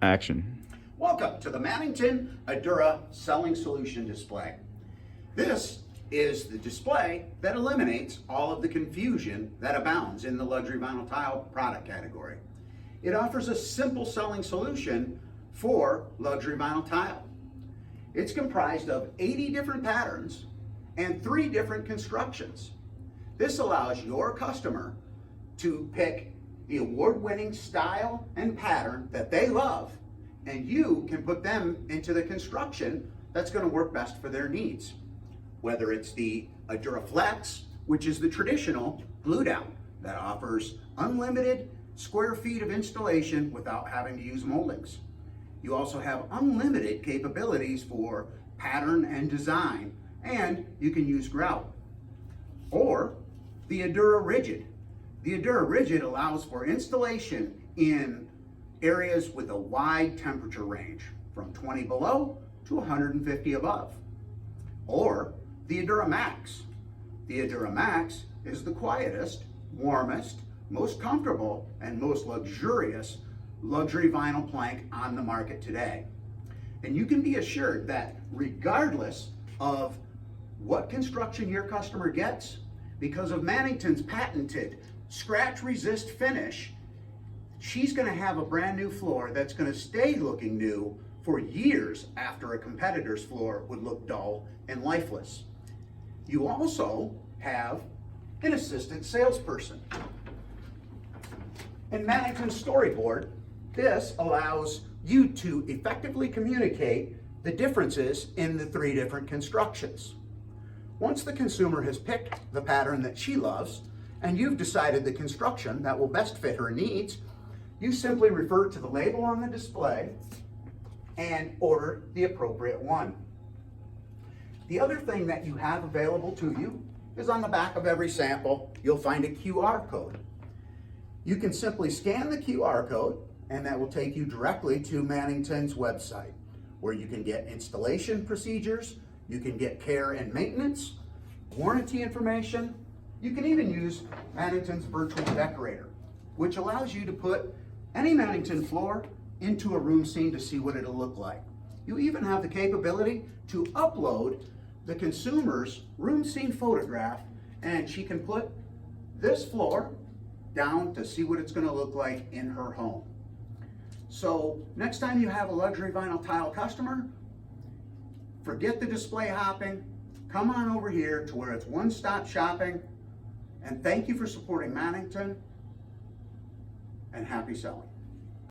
Action. Welcome to the Mannington Adura Selling Solution Display. This is the display that eliminates all of the confusion that abounds in the luxury vinyl tile product category. It offers a simple selling solution for luxury vinyl tile. It's comprised of 80 different patterns and 3 different constructions. This allows your customer to pick the award-winning style and pattern that they love, and you can put them into the construction that's going to work best for their needs. Whether it's the Adura Flex, which is the traditional glue down that offers unlimited square feet of installation without having to use moldings. You also have unlimited capabilities for pattern and design, and you can use grout. Or the Adura Rigid. The Adura Rigid allows for installation in areas with a wide temperature range, from 20 below to 150 above. Or the Adura Max. The Adura Max is the quietest, warmest, most comfortable, and most luxurious luxury vinyl plank on the market today. And you can be assured that regardless of what construction your customer gets, because of Mannington's patented scratch resist finish, she's going to have a brand new floor that's going to stay looking new for years after a competitor's floor would look dull and lifeless. You also have an assistant salesperson. In Mannington's storyboard, this allows you to effectively communicate the differences in the 3 different constructions. Once the consumer has picked the pattern that she loves, and you've decided the construction that will best fit her needs, you simply refer to the label on the display and order the appropriate one. The other thing that you have available to you is on the back of every sample, you'll find a QR code. You can simply scan the QR code, and that will take you directly to Mannington's website, where you can get installation procedures, you can get care and maintenance, warranty information. You can even use Mannington's virtual decorator, which allows you to put any Mannington floor into a room scene to see what it'll look like. You even have the capability to upload the consumer's room scene photograph, and she can put this floor down to see what it's going to look like in her home. So next time you have a luxury vinyl tile customer, forget the display hopping, come on over here to where it's one-stop shopping, and thank you for supporting Mannington, and happy selling.